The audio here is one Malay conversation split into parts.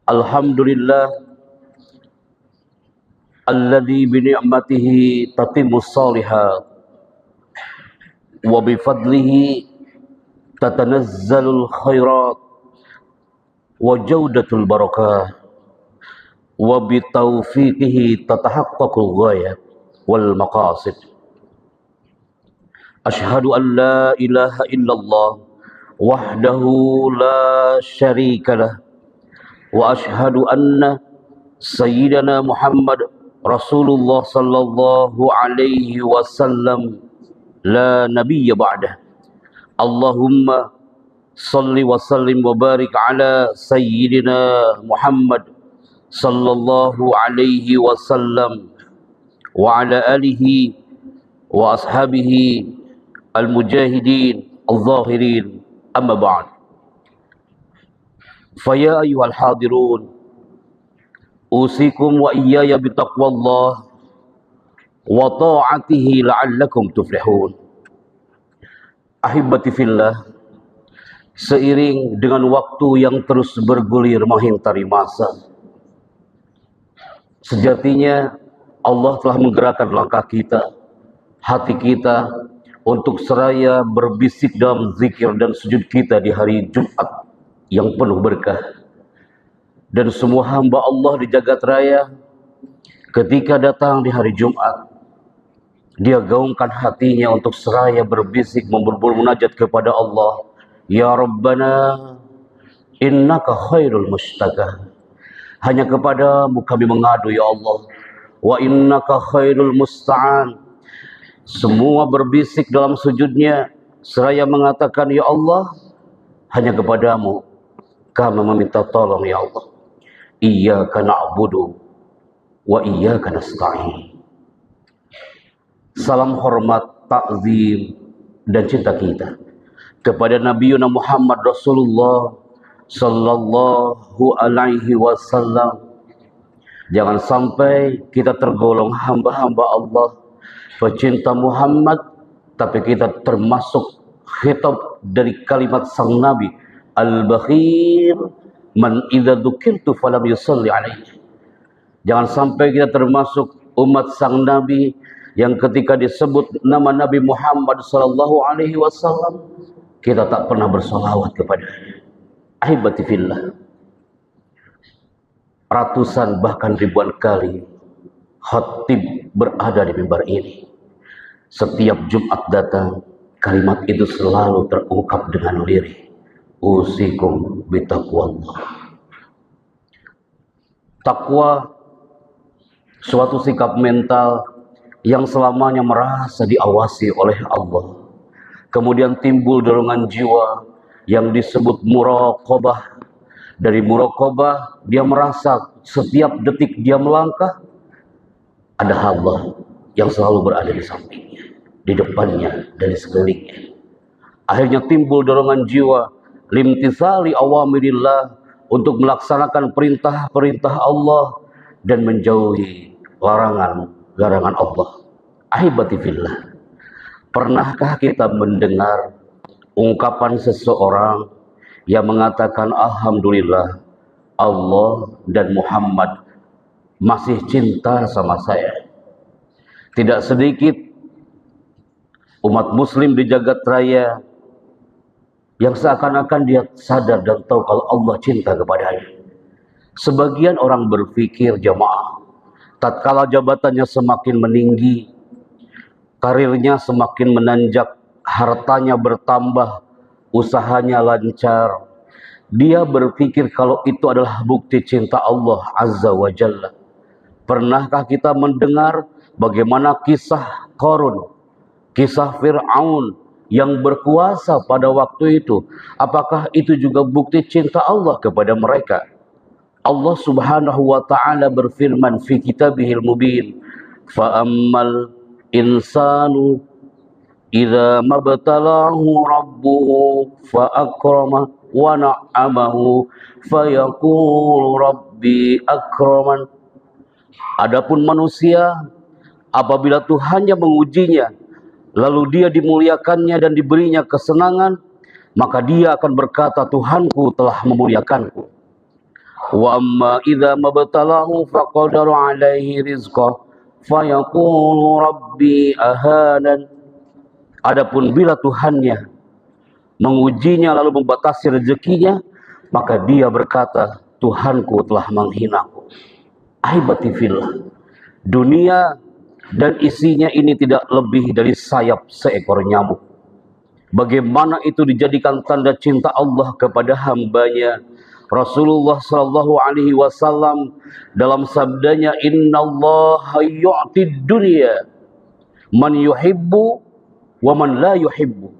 Alhamdulillah alladzi bi ni'matihi tatimmus shalihat wa bi fadlihi tatanazzalul khairat wa jaudatul barakah wa bi taufiqihi tatahaqqaqul ghayat wal maqasid. Asyhadu an la ilaha illallah wahdahu la syarika lah wa asyhadu anna sayyidana Muhammad Rasulullah sallallahu alaihi wasallam la nabiyya ba'dah. Allahumma salli wa sallim wa barik ala sayyidina Muhammad sallallahu alaihi wasallam wa ala alihi wa ashabihi al-mujahidin al-zahirin, amma ba'd. Faya ayyuhal hadirun, usikum wa iyaya bitaqwallah wa ta'atihi la'allakum tuflihun. Ahibati fillah, seiring dengan waktu yang terus bergulir menghintari masa, sejatinya Allah telah menggerakkan langkah kita, hati kita untuk seraya berbisik dalam zikir dan sujud kita di hari Jumat yang penuh berkah. Dan semua hamba Allah di jagat raya ketika datang di hari Jumat, dia gaungkan hatinya untuk seraya berbisik bermunajat kepada Allah. Ya Rabbana innaka khairul mustaqah. Hanya kepadamu kami mengadu ya Allah. Wa innaka khairul musta'an. Semua berbisik dalam sujudnya seraya mengatakan ya Allah, hanya kepadamu kami meminta tolong ya Allah. Iyyaka na'budu wa iyyaka nasta'in. Salam hormat, takzim dan cinta kita kepada Nabiuna Muhammad Rasulullah sallallahu alaihi wasallam. Jangan sampai kita tergolong hamba-hamba Allah, pecinta Muhammad, tapi kita termasuk khitab dari kalimat sang Nabi, al-bakhir man idza dzukirtu falam yusalli alaihi. Jangan sampai kita termasuk umat sang Nabi yang ketika disebut nama Nabi Muhammad sallallahu alaihi wasallam kita tak pernah bersolawat kepadanya. Ahibati fillah, ratusan bahkan ribuan kali khatib berada di mimbar ini. Setiap Jumat datang, kalimat itu selalu terungkap dengan lirih. Usikum bitaqwallah. Takwa suatu sikap mental yang selamanya merasa diawasi oleh Allah. Kemudian timbul dorongan jiwa yang disebut muraqabah. Dari muraqabah dia merasa setiap detik dia melangkah ada Allah yang selalu berada di sampingnya, di depannya dan di sekelilingnya. Akhirnya timbul dorongan jiwa limtisali awamirillah, untuk melaksanakan perintah-perintah Allah dan menjauhi larangan-larangan Allah. Ahibati fillah, pernahkah kita mendengar ungkapan seseorang yang mengatakan alhamdulillah Allah dan Muhammad masih cinta sama saya? Tidak sedikit umat muslim di jagat raya yang seakan-akan dia sadar dan tahu kalau Allah cinta kepadanya. Sebagian orang berpikir jamaah, tatkala jabatannya semakin meninggi, karirnya semakin menanjak, hartanya bertambah, usahanya lancar, dia berpikir kalau itu adalah bukti cinta Allah Azza wa Jalla. Pernahkah kita mendengar bagaimana kisah Qarun, kisah Fir'aun yang berkuasa pada waktu itu? Apakah itu juga bukti cinta Allah kepada mereka? Allah Subhanahu wa ta'ala berfirman fi kitabihil mubin, fa'ammal insanu idza mabtalahu rabbuhu fa'akrama wa na'amahu fayaqulu rabbi akraman. Adapun manusia, apabila Tuhannya mengujinya, lalu dia dimuliakannya dan diberinya kesenangan, maka dia akan berkata, Tuhanku telah memuliakanku. Wa amma idza mabtalahu faqadara alaihi rizqah fayaqulu rabbi ahanan. Adapun bila Tuhannya mengujinya lalu membatasi rezekinya, maka dia berkata, Tuhanku telah menghinaku. Ahibati fillah, dunia dan isinya ini tidak lebih dari sayap seekor nyamuk. Bagaimana itu dijadikan tanda cinta Allah kepada hambanya. Rasulullah sallallahu alaihi wasallam dalam sabdanya, innallaha yu'tid dunya man yuhibbu wa man la yuhibbu.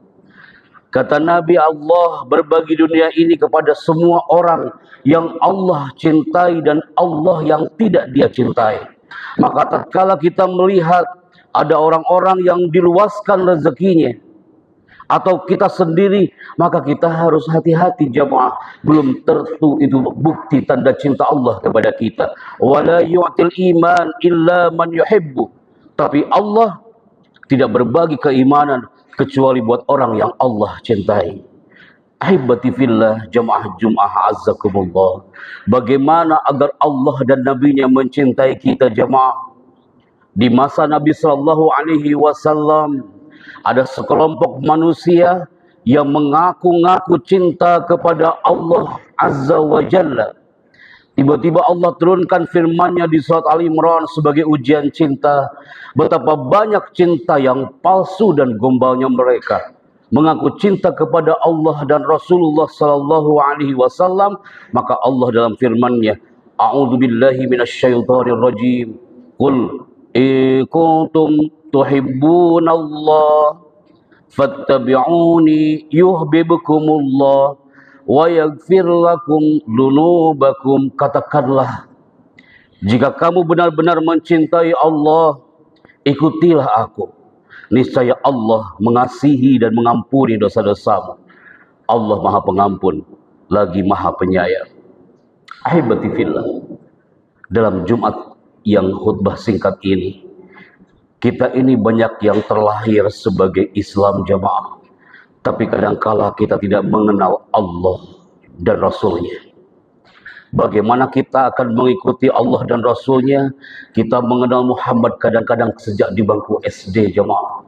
Kata Nabi, Allah berbagi dunia ini kepada semua orang yang Allah cintai dan Allah yang tidak dia cintai. Maka tatkala kita melihat ada orang-orang yang diluaskan rezekinya, atau kita sendiri, maka kita harus hati-hati jamaah. Belum tentu itu bukti tanda cinta Allah kepada kita. Wala yu'til iman illa man yuhibbu. Tapi Allah tidak berbagi keimanan kecuali buat orang yang Allah cintai. Ahibati fillah, jamaah Jum'ah azzakumullah. Bagaimana agar Allah dan Nabi-Nya mencintai kita jamaah? Di masa Nabi sallallahu alaihi wasallam ada sekelompok manusia yang mengaku-ngaku cinta kepada Allah azza wa jalla. Tiba-tiba Allah turunkan firman-Nya di surat Ali Imran sebagai ujian cinta. Betapa banyak cinta yang palsu dan gombalnya mereka. Mengaku cinta kepada Allah dan Rasulullah sallallahu alaihi wasallam, maka Allah dalam firman-Nya, A'udzubillahi minasyaitonir rajim. Qul in kuntum tuhibbunallah fattabi'uni yuhibbukumullah wa yaghfir lakum dzunubakum. Katakanlah, jika kamu benar-benar mencintai Allah, ikutilah aku, niscaya Allah mengasihi dan mengampuni dosa-dosamu. Allah Maha Pengampun lagi Maha Penyayang. Ahibati fillah, dalam Jumat yang khutbah singkat ini, kita ini banyak yang terlahir sebagai Islam jamaah, tapi kadangkala kita tidak mengenal Allah dan Rasul-Nya. Bagaimana kita akan mengikuti Allah dan Rasul-Nya? Kita mengenal Muhammad kadang-kadang sejak di bangku SD jemaah.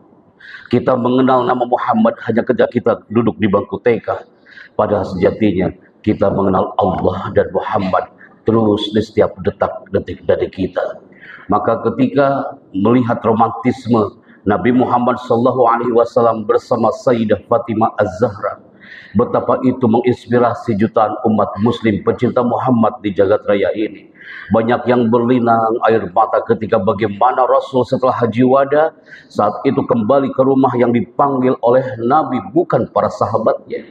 Kita mengenal nama Muhammad hanya ketika kita duduk di bangku TK. Padahal sejatinya kita mengenal Allah dan Muhammad terus di setiap detak-detik dari kita. Maka ketika melihat romantisme Nabi Muhammad SAW bersama Sayyidah Fatimah Az-Zahra, betapa itu menginspirasi jutaan umat muslim pencinta Muhammad di jagat raya ini. Banyak yang berlinang air mata ketika bagaimana Rasul setelah haji wada, saat itu kembali ke rumah yang dipanggil oleh Nabi bukan para sahabatnya,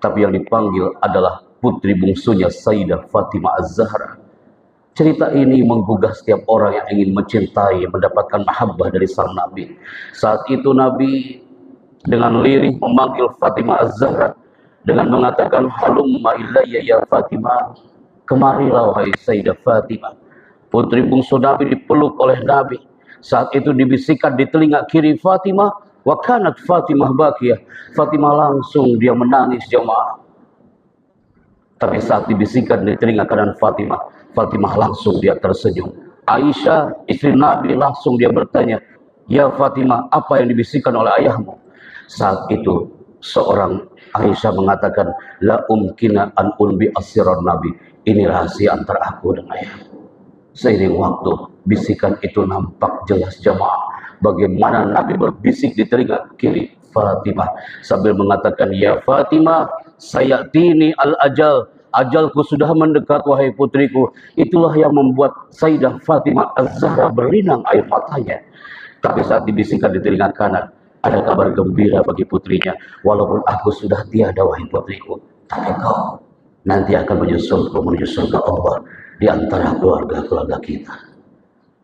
tapi yang dipanggil adalah putri bungsunya Sayyidah Fatimah Az-Zahra. Cerita ini menggugah setiap orang yang ingin mencintai, mendapatkan mahabbah dari sang Nabi. Saat itu Nabi dengan lirih memanggil Fatimah Az-Zahra dengan mengatakan, halumma ilayya ya Fatimah, kemarilah wahai Sayyidah Fatimah. Putri bungsu Nabi dipeluk oleh Nabi. Saat itu dibisikkan di telinga kiri Fatimah, wa kanat Fatimah bakiyah. Fatimah langsung dia menangis jemaah. Tapi saat dibisikkan di telinga kanan Fatimah, Fatimah langsung dia tersenyum. Aisyah istri Nabi langsung dia bertanya, ya Fatimah, apa yang dibisikkan oleh ayahmu? Saat itu seorang Aisyah mengatakan, la umkina an ulbi asiran Nabi. Ini rahasia antara aku dan ayah. Seiring waktu, bisikan itu nampak jelas jamaah. Bagaimana Nabi berbisik di telinga kiri Fatimah sambil mengatakan, ya Fatimah, sayatini al-ajal. Ajalku sudah mendekat wahai putriku. Itulah yang membuat Sayyidah Fatimah Az-Zahra berlinang air matanya. Tapi saat dibisikkan di telinga kanan, ada kabar gembira bagi putrinya. Walaupun aku sudah tiada wahai putriku, tapi kau nanti akan menyusul surga Allah di antara keluarga-keluarga kita.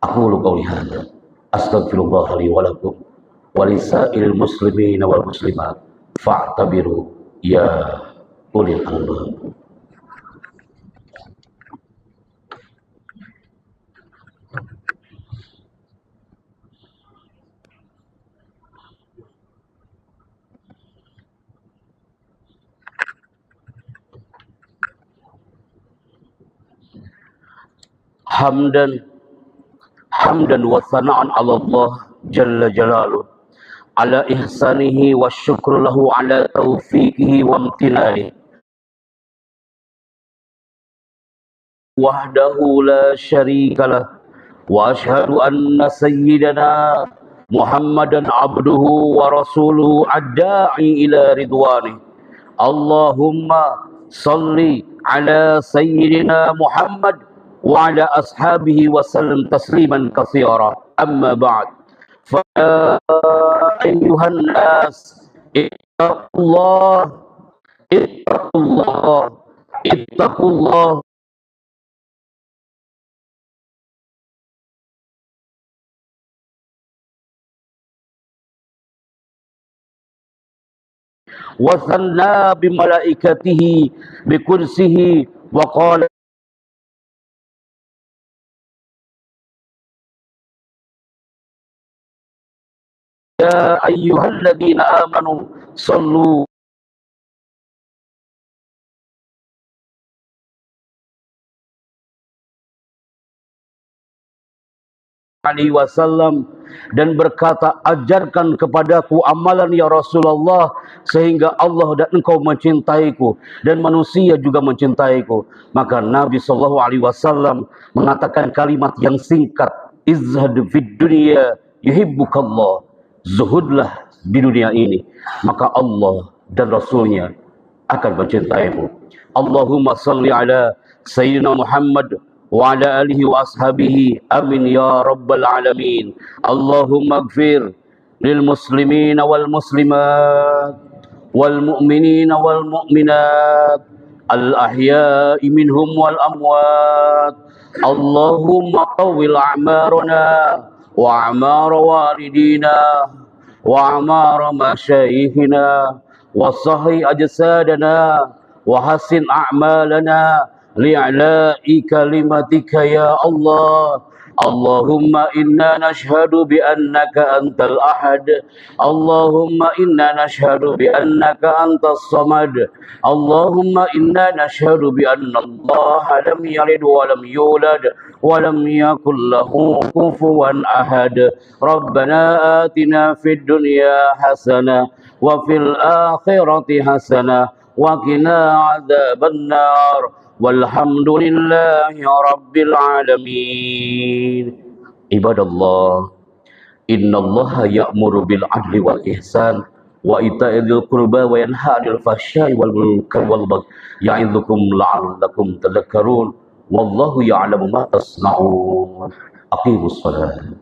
Aku qauli hadza, astaghfirullah li wa lakum wa lisairil muslimin wal muslimat fa'tabiru ya ulil albab. hamdan wa sana'an 'ala Allah jalla jalaluhu ala ihsanihi wa syukru lahu ala taufiqihi wa amtinanihi wahdahu la syarikalah wa ashhadu anna sayyidana Muhammadan abduhu wa rasuluhu ad-da'i ila ridwani. Allahumma salli ala sayyidina Muhammad wa ala ashabihi wa sallam tasliman katsira. Amma ba'd. Fa ayyuhan nas ittaqullah ittaqullah ittaqullah wa sanna bi malaikatihi bi kursihi wa qala ya ayyuhalladzina amanu sallu alaihi wasallam dan berkata, ajarkan kepadaku amalan ya Rasulullah sehingga Allah dan engkau mencintaiku dan manusia juga mencintaiku. Maka Nabi sallallahu alaihi wasallam mengatakan kalimat yang singkat, izhad fid dunya yuhibbukallah, zuhudlah di dunia ini maka Allah dan Rasulnya akan mencintaimu. Allahumma salli ala sayyidina Muhammad wa ala alihi wa ashabihi amin ya rabbal alamin. Allahumma ighfir lil muslimin wal muslimat wal mu'minin wal mu'minat al ahya'i minhum wal amwat. Allahumma tawwil a'marana wa a'mar walidina wa a'mar masyayikhina wa sahih ajsadana wa hasin a'malana li'ala'i kalimatika ya Allah. Allahumma inna nashhadu bi annaka antal ahad. Allahumma inna nashhadu bi annaka antas samad. Allahumma inna nashhadu bi anna Allah lam yalid wa lam yulad wa lam yakul lahu kufuwan ahad. Rabbana atina fid dunya hasanah wa fil akhirati hasanah wa qina adzaban nar. Walhamdulillahi rabbil alamin. Ibadallah, innallaha ya'muru bil adli wal ihsan wa ita'i dzil qurba wa yanha 'anil fahsya'i wal munkari wal baghi ya'idzukum la'allakum tadhakkarun. Wallahu ya'lamu ma tasna'un. Aqimus shalah.